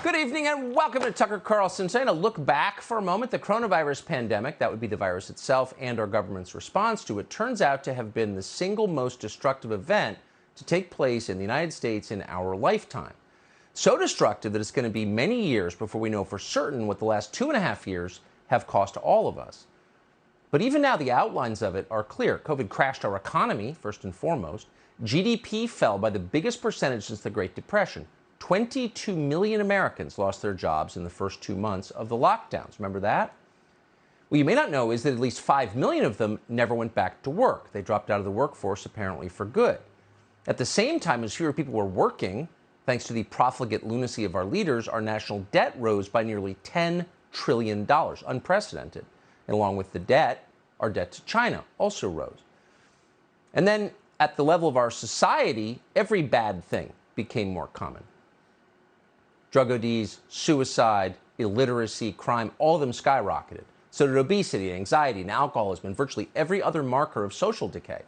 Good evening and welcome to Tucker Carlson. Today, to look back for a moment, the coronavirus pandemic, that would be the virus itself and our government's response to it, turns out to have been the single most destructive event to take place in the United States in our lifetime. So destructive that it's going to be many years before we know for certain what the last 2.5 years have cost all of us. But even now, the outlines of it are clear. COVID crashed our economy, first and foremost. GDP fell by the biggest percentage since the Great Depression. 22 million Americans lost their jobs in the first 2 months of the lockdowns. Remember that? What you may not know is that at least 5 million of them never went back to work. They dropped out of the workforce apparently for good. At the same time, as fewer people were working, thanks to the profligate lunacy of our leaders, our national debt rose by nearly $10 trillion, unprecedented. And along with the debt, our debt to China also rose. And then at the level of our society, every bad thing became more common. Drug ODs, suicide, illiteracy, crime, all of them skyrocketed. So did obesity, anxiety, and alcoholism, and virtually every other marker of social decay.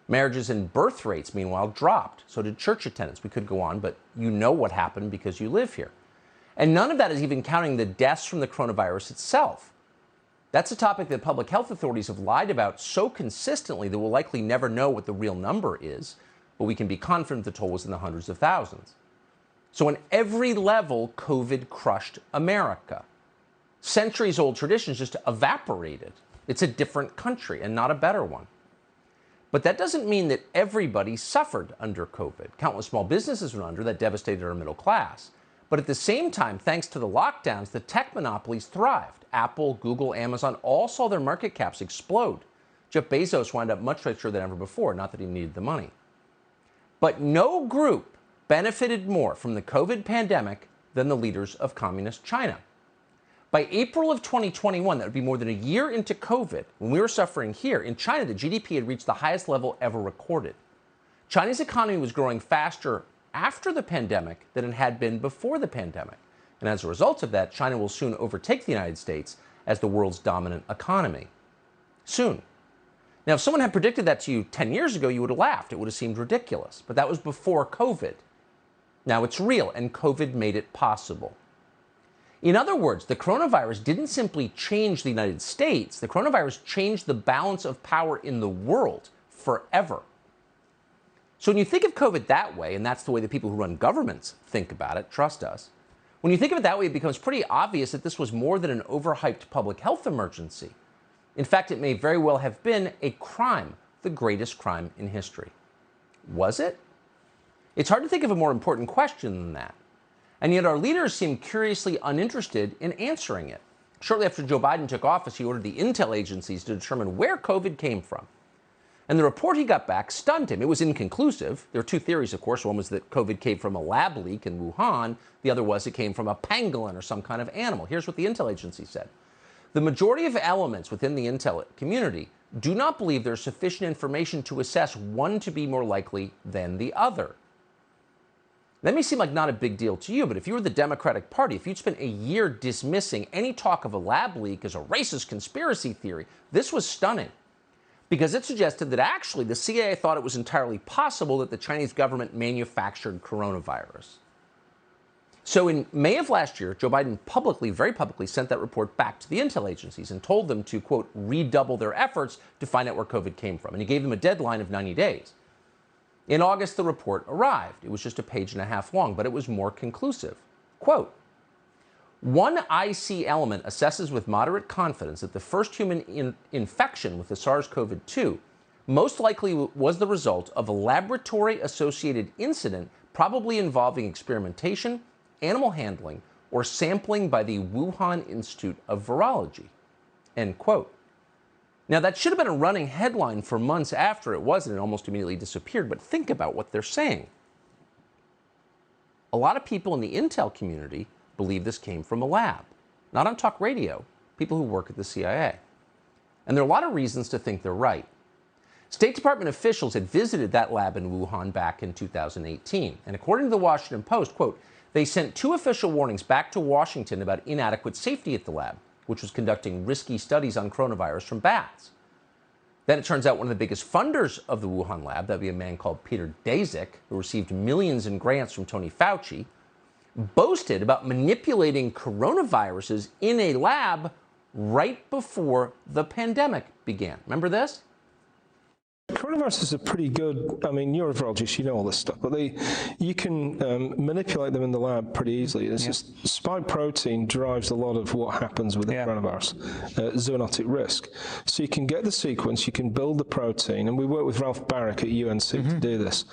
Marriages and birth rates, meanwhile, dropped. So did church attendance. We could go on, but you know what happened because you live here. And none of that is even counting the deaths from the coronavirus itself. That's a topic that public health authorities have lied about so consistently that we'll likely never know what the real number is, but we can be confident the toll was in the hundreds of thousands. So on every level, COVID crushed America. Centuries-old traditions just evaporated. It's a different country and not a better one. But that doesn't mean that everybody suffered under COVID. Countless small businesses went under. That devastated our middle class. But at the same time, thanks to the lockdowns, the tech monopolies thrived. Apple, Google, Amazon all saw their market caps explode. Jeff Bezos wound up much richer than ever before, not that he needed the money. But no group benefited more from the COVID pandemic than the leaders of communist China. By April of 2021, that would be more than a year into COVID, when we were suffering here, in China, the GDP had reached the highest level ever recorded. China's economy was growing faster after the pandemic than it had been before the pandemic. And as a result of that, China will soon overtake the United States as the world's dominant economy. Soon. Now, if someone had predicted that to you 10 years ago, you would have laughed. It would have seemed ridiculous. But that was before COVID. Now it's real, and COVID made it possible. In other words, the coronavirus didn't simply change the United States. The coronavirus changed the balance of power in the world forever. So when you think of COVID that way, and that's the way the people who run governments think about it, trust us, when you think of it that way, it becomes pretty obvious that this was more than an overhyped public health emergency. In fact, it may very well have been a crime, the greatest crime in history. Was it? It's hard to think of a more important question than that. And yet our leaders seem curiously uninterested in answering it. Shortly after Joe Biden took office, he ordered the intel agencies to determine where COVID came from. And the report he got back stunned him. It was inconclusive. There are two theories, of course. One was that COVID came from a lab leak in Wuhan. The other was it came from a pangolin or some kind of animal. Here's what the intel agency said. The majority of elements within the intel community do not believe there's sufficient information to assess one to be more likely than the other. That may seem like not a big deal to you, but if you were the Democratic Party, if you'd spent a year dismissing any talk of a lab leak as a racist conspiracy theory, this was stunning. Because it suggested that actually the CIA thought it was entirely possible that the Chinese government manufactured coronavirus. So in May of last year, Joe Biden publicly, very publicly, sent that report back to the intel agencies and told them to, quote, redouble their efforts to find out where COVID came from. And he gave them a deadline of 90 days. In August, the report arrived. It was just a page and a half long, but it was more conclusive. Quote, one IC element assesses with moderate confidence that the first human infection with the SARS-CoV-2 most likely was the result of a laboratory-associated incident probably involving experimentation, animal handling, or sampling by the Wuhan Institute of Virology. End quote. Now, that should have been a running headline for months after it wasn't. It almost immediately disappeared. But think about what they're saying. A lot of people in the intel community believe this came from a lab. Not on talk radio, people who work at the CIA. And there are a lot of reasons to think they're right. State Department officials had visited that lab in Wuhan back in 2018. And according to the Washington Post, quote, they sent 2 official warnings back to Washington about inadequate safety at the lab, which was conducting risky studies on coronavirus from bats. Then it turns out one of the biggest funders of the Wuhan lab, that'd be a man called Peter Daszak, who received millions in grants from Tony Fauci, boasted about manipulating coronaviruses in a lab right before the pandemic began. Remember this? Coronaviruses are pretty good. I mean, you're a virologist, you know all this stuff, but you can manipulate them in the lab pretty easily. It's just spike protein drives a lot of what happens with the coronavirus, zoonotic risk. So you can get the sequence, you can build the protein, and we work with Ralph Barrick at UNC to do this.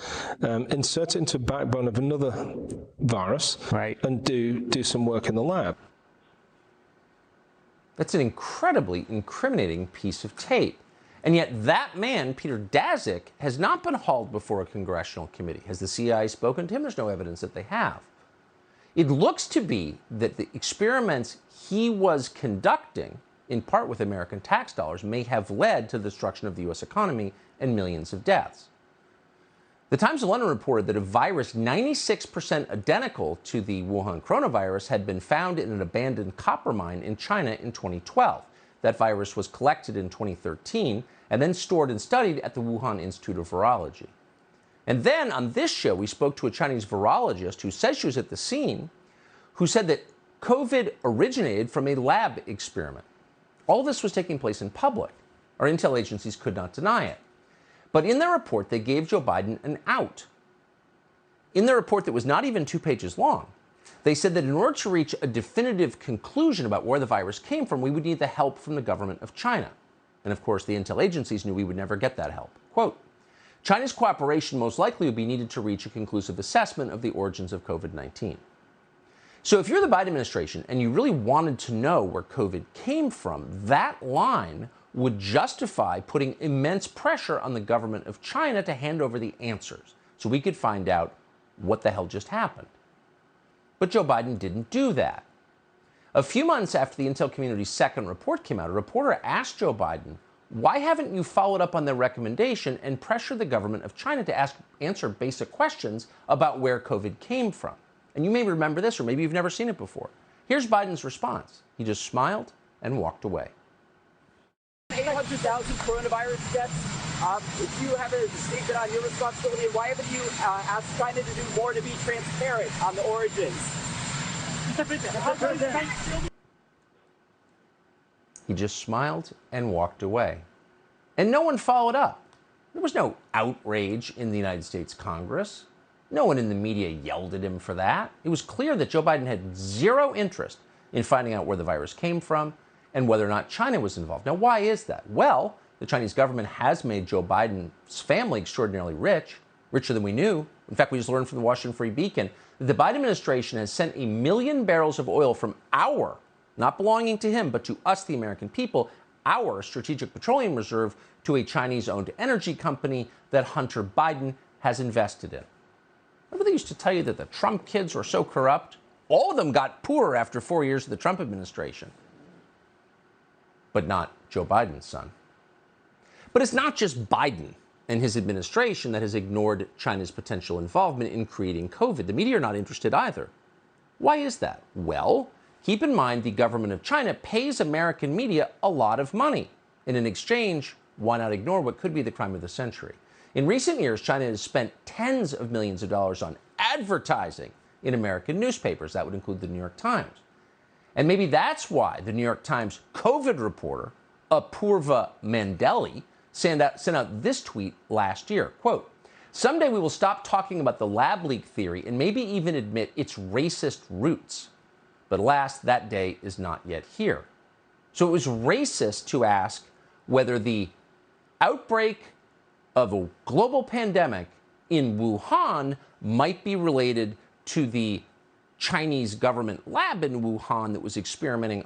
Insert it into a backbone of another virus, and do some work in the lab. That's an incredibly incriminating piece of tape. And yet that man, Peter Daszak, has not been hauled before a congressional committee. Has the CIA spoken to him? There's no evidence that they have. It looks to be that the experiments he was conducting, in part with American tax dollars, may have led to the destruction of the U.S. economy and millions of deaths. The Times of London reported that a virus 96% identical to the Wuhan coronavirus had been found in an abandoned copper mine in China in 2012. That virus was collected in 2013 and then stored and studied at the Wuhan Institute of Virology. And then on this show, we spoke to a Chinese virologist who says she was at the scene, who said that COVID originated from a lab experiment. All of this was taking place in public. Our intel agencies could not deny it. But in their report, they gave Joe Biden an out. In their report that was not even 2 pages long, they said that in order to reach a definitive conclusion about where the virus came from, we would need the help from the government of China. And of course, the intel agencies knew we would never get that help. Quote, China's cooperation most likely would be needed to reach a conclusive assessment of the origins of COVID-19. So if you're the Biden administration and you really wanted to know where COVID came from, that line would justify putting immense pressure on the government of China to hand over the answers so we could find out what the hell just happened. But Joe Biden didn't do that. A few months after the intel community's second report came out, a reporter asked Joe Biden, why haven't you followed up on their recommendation and pressured the government of China to answer basic questions about where COVID came from? And you may remember this, or maybe you've never seen it before. Here's Biden's response. He just smiled and walked away. 800,000 coronavirus deaths. If you have a statement on your responsibility, why haven't you asked China to do more to be transparent on the origins? He just smiled and walked away. And no one followed up. There was no outrage in the United States Congress. No one in the media yelled at him for that. It was clear that Joe Biden had zero interest in finding out where the virus came from and whether or not China was involved. Now, why is that? Well, the Chinese government has made Joe Biden's family extraordinarily rich, richer than we knew. In fact, we just learned from the Washington Free Beacon that the Biden administration has sent 1 million barrels of oil from our, not belonging to him, but to us, the American people, our strategic petroleum reserve to a Chinese-owned energy company that Hunter Biden has invested in. Remember they used to tell you that the Trump kids were so corrupt? All of them got poorer after 4 years of the Trump administration. But not Joe Biden's son. But it's not just Biden and his administration that has ignored China's potential involvement in creating COVID. The media are not interested either. Why is that? Well, keep in mind the government of China pays American media a lot of money. And in exchange, why not ignore what could be the crime of the century? In recent years, China has spent tens of millions of dollars on advertising in American newspapers. That would include the New York Times. And maybe that's why the New York Times COVID reporter, Apurva Mandeli, sent out this tweet last year. Quote, someday we will stop talking about the lab leak theory and maybe even admit its racist roots. But alas, that day is not yet here. So it was racist to ask whether the outbreak of a global pandemic in Wuhan might be related to the Chinese government lab in Wuhan that was experimenting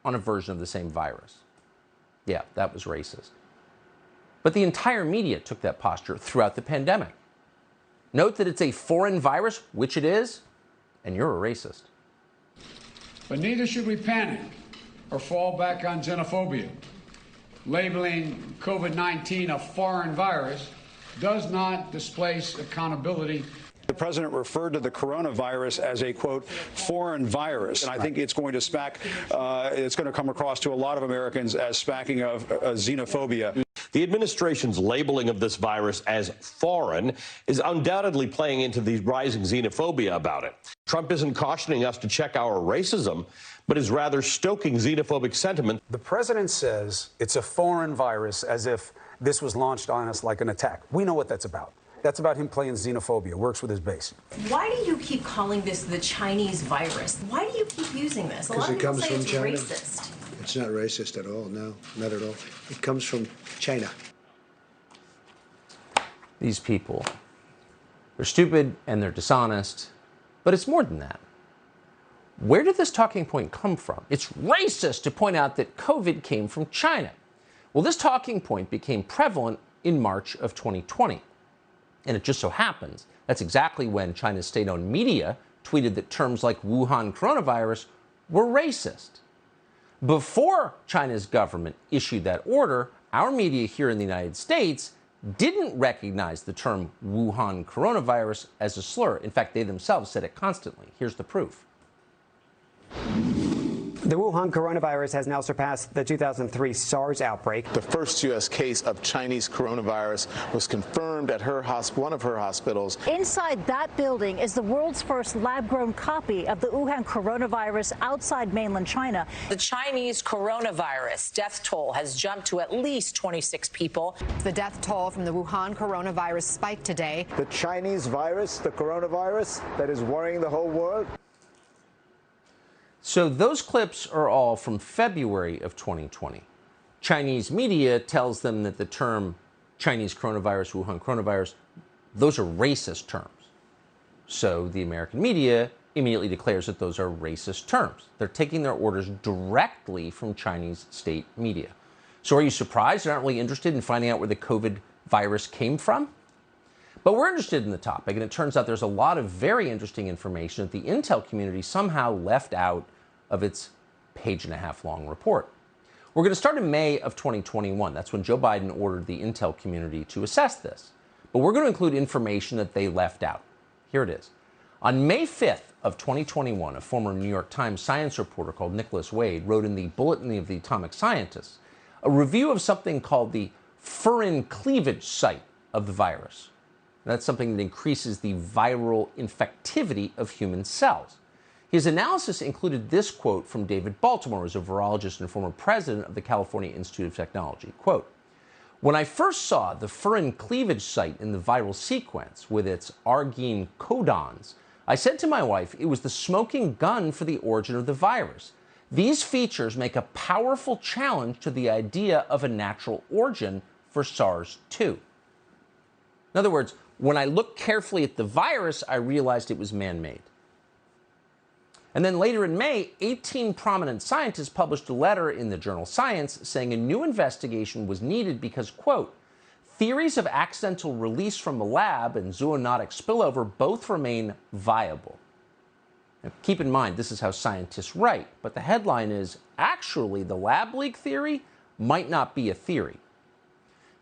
on a version of the same virus. Yeah, that was racist. But the entire media took that posture throughout the pandemic. Note that it's a foreign virus, which it is, and you're a racist. But neither should we panic or fall back on xenophobia. Labeling COVID-19 a foreign virus does not displace accountability. The president referred to the coronavirus as a, quote, foreign virus. And I think it's going to it's going to come across to a lot of Americans as smacking of xenophobia. The administration's labeling of this virus as foreign is undoubtedly playing into the rising xenophobia about it. Trump isn't cautioning us to check our racism, but is rather stoking xenophobic sentiment. The president says it's a foreign virus, as if this was launched on us like an attack. We know what that's about. That's about him playing xenophobia, works with his base. Why do you keep calling this the Chinese virus? Why do you keep using this? A lot of people say it's racist. It's not racist at all, no, not at all. It comes from China. These people, they're stupid and they're dishonest, but it's more than that. Where did this talking point come from? It's racist to point out that COVID came from China. Well, this talking point became prevalent in March of 2020. And it just so happens that's exactly when China's state-owned media tweeted that terms like Wuhan coronavirus were racist. Before China's government issued that order, our media here in the United States didn't recognize the term Wuhan coronavirus as a slur. In fact, they themselves said it constantly. Here's the proof. The Wuhan coronavirus has now surpassed the 2003 SARS outbreak. The first U.S. case of Chinese coronavirus was confirmed at one of her hospitals. Inside that building is the world's first lab-grown copy of the Wuhan coronavirus outside mainland China. The Chinese coronavirus death toll has jumped to at least 26 people. The death toll from the Wuhan coronavirus spiked today. The Chinese virus, the coronavirus that is worrying the whole world. So those clips are all from February of 2020. Chinese media tells them that the term Chinese coronavirus, Wuhan coronavirus, those are racist terms. So the American media immediately declares that those are racist terms. They're taking their orders directly from Chinese state media. So are you surprised? You're not really interested in finding out where the COVID virus came from? But we're interested in the topic, and it turns out there's a lot of very interesting information that the intel community somehow left out of its page-and-a-half-long report. We're going to start in May of 2021. That's when Joe Biden ordered the intel community to assess this. But we're going to include information that they left out. Here it is. On May 5th of 2021, a former New York Times science reporter called Nicholas Wade wrote in the Bulletin of the Atomic Scientists a review of something called the furin cleavage site of the virus. That's something that increases the viral infectivity of human cells. His analysis included this quote from David Baltimore, who's a virologist and former president of the California Institute of Technology. Quote, "When I first saw the furin cleavage site in the viral sequence with its arginine codons, I said to my wife it was the smoking gun for the origin of the virus. These features make a powerful challenge to the idea of a natural origin for SARS-2. In other words, when I looked carefully at the virus, I realized it was man-made. And then later in May, 18 prominent scientists published a letter in the journal Science saying a new investigation was needed because, quote, theories of accidental release from the lab and zoonotic spillover both remain viable. Now, keep in mind, this is how scientists write, but the headline is, actually, the lab leak theory might not be a theory.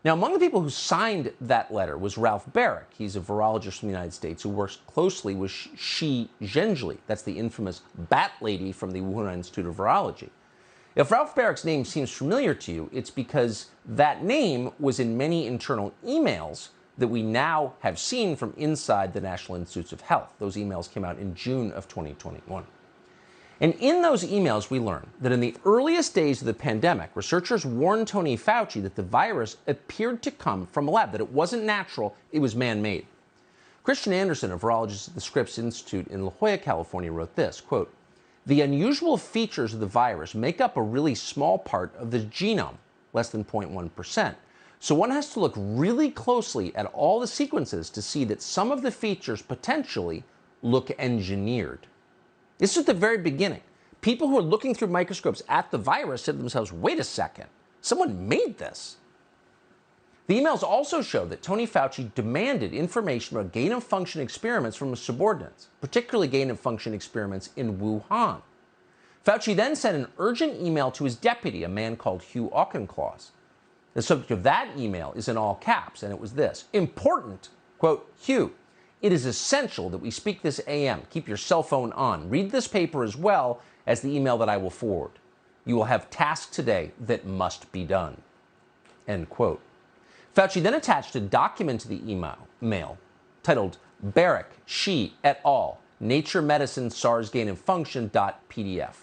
Now, among the people who signed that letter was Ralph Barrick. He's a virologist from the United States who works closely with Shi Zhengli. That's the infamous bat lady from the Wuhan Institute of Virology. If Ralph Barrick's name seems familiar to you, it's because that name was in many internal emails that we now have seen from inside the National Institutes of Health. Those emails came out in June of 2021. And in those emails, we learned that in the earliest days of the pandemic, researchers warned Tony Fauci that the virus appeared to come from a lab, that it wasn't natural, it was man-made. Christian Anderson, a virologist at the Scripps Institute in La Jolla, California, wrote this, quote, "The unusual features of the virus make up a really small part of the genome, less than 0.1%. So one has to look really closely at all the sequences to see that some of the features potentially look engineered." This is at the very beginning. People who are looking through microscopes at the virus said to themselves, wait a second, someone made this. The emails also show that Tony Fauci demanded information about gain-of-function experiments from his subordinates, particularly gain-of-function experiments in Wuhan. Fauci then sent an urgent email to his deputy, a man called Hugh Auchincloss. The subject of that email is in all caps, and it was this: important, quote, Hugh, it is essential that we speak this AM. Keep your cell phone on. Read this paper as well as the email that I will forward. You will have tasks today that must be done. End quote. Fauci then attached a document to the email titled Barrick, Shi et al., Nature Medicine SARS Gain of Function.pdf.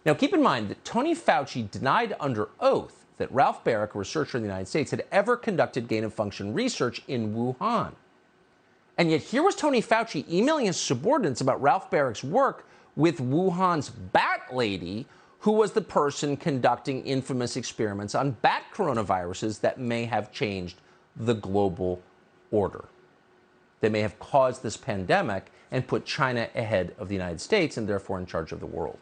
Now, keep in mind that Tony Fauci denied under oath that Ralph Barrick, a researcher in the United States, had ever conducted gain-of-function research in Wuhan. And yet here was Tony Fauci emailing his subordinates about Ralph Barrick's work with Wuhan's bat lady, who was the person conducting infamous experiments on bat coronaviruses that may have changed the global order. They may have caused this pandemic and put China ahead of the United States and therefore in charge of the world.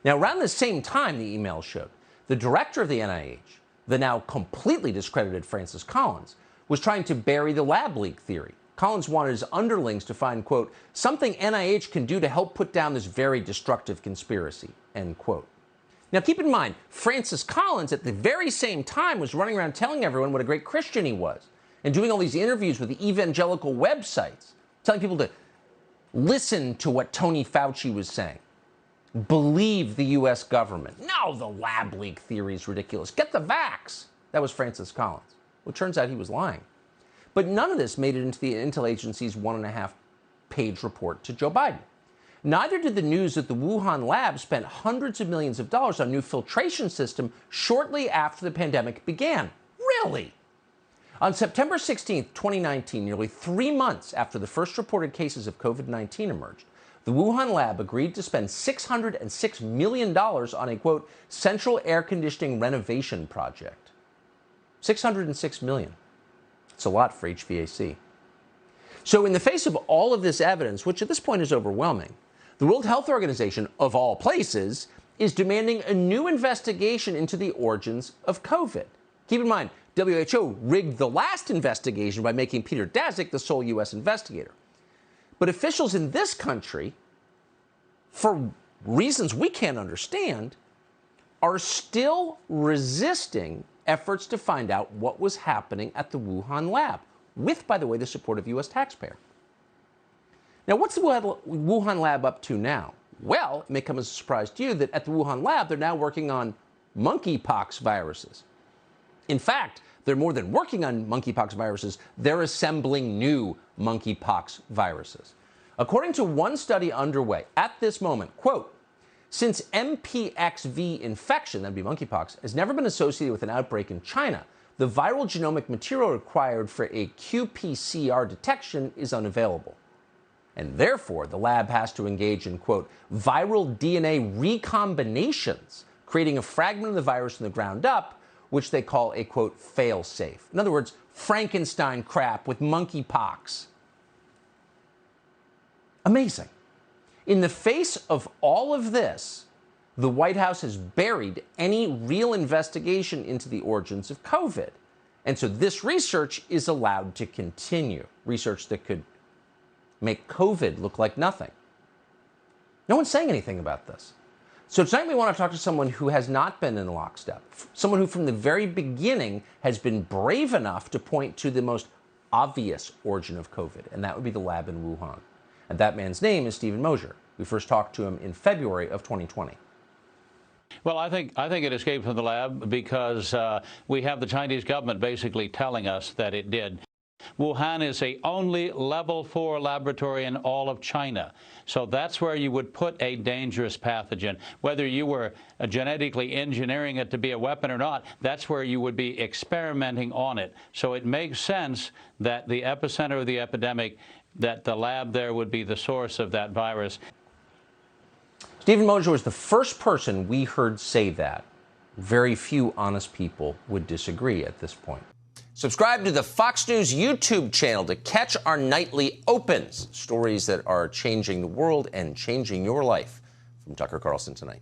Now, around the same time the email showed, the director of the NIH, the now completely discredited Francis Collins, was trying to bury the lab leak theory. Collins wanted his underlings to find, quote, something NIH can do to help put down this very destructive conspiracy, end quote. Now, keep in mind, Francis Collins at the very same time was running around telling everyone what a great Christian he was and doing all these interviews with the evangelical websites, telling people to listen to what Tony Fauci was saying. Believe the U.S. government. No, the lab leak theory is ridiculous. Get the vax. That was Francis Collins. Well, it turns out he was lying. But none of this made it into the Intel Agency's 1.5-page report to Joe Biden. Neither did the news that the Wuhan lab spent hundreds of millions of dollars on a new filtration system shortly after the pandemic began. Really? On September 16, 2019, nearly 3 months after the first reported cases of COVID-19 emerged, the Wuhan lab agreed to spend $606 million on a, quote, central air conditioning renovation project. $606 million. It's a lot for HVAC. So in the face of all of this evidence, which at this point is overwhelming, the World Health Organization, of all places, is demanding a new investigation into the origins of COVID. Keep in mind, WHO rigged the last investigation by making Peter Daszak the sole U.S. investigator. But officials in this country, for reasons we can't understand, are still resisting efforts to find out what was happening at the Wuhan lab, with, by the way, the support of U.S. taxpayer. Now, what's the Wuhan lab up to now? Well, it may come as a surprise to you that at the Wuhan lab, they're now working on monkeypox viruses. In fact, they're more than working on monkeypox viruses, they're assembling new monkeypox viruses. According to one study underway at this moment, quote, since MPXV infection, that'd be monkeypox, has never been associated with an outbreak in China, the viral genomic material required for a qPCR detection is unavailable. And therefore, the lab has to engage in, quote, viral DNA recombinations, creating a fragment of the virus from the ground up, which they call a, quote, fail-safe. In other words, Frankenstein crap with monkeypox. Amazing. In the face of all of this, the White House has buried any real investigation into the origins of COVID. And so this research is allowed to continue, research that could make COVID look like nothing. No one's saying anything about this. So tonight we want to talk to someone who has not been in lockstep, someone who from the very beginning has been brave enough to point to the most obvious origin of COVID, and that would be the lab in Wuhan. And that man's name is Stephen Mosier. We first talked to him in February of 2020. Well, I think it escaped from the lab because we have the Chinese government basically telling us that it did. Wuhan is the only level 4 laboratory in all of China. So that's where you would put a dangerous pathogen. Whether you were genetically engineering it to be a weapon or not, that's where you would be experimenting on it. So it makes sense that the epicenter of the epidemic, that the lab there would be the source of that virus. Stephen Mosier was the first person we heard say that. Very few honest people would disagree at this point. Subscribe to the Fox News YouTube channel to catch our nightly opens, stories that are changing the world and changing your life. From Tucker Carlson tonight.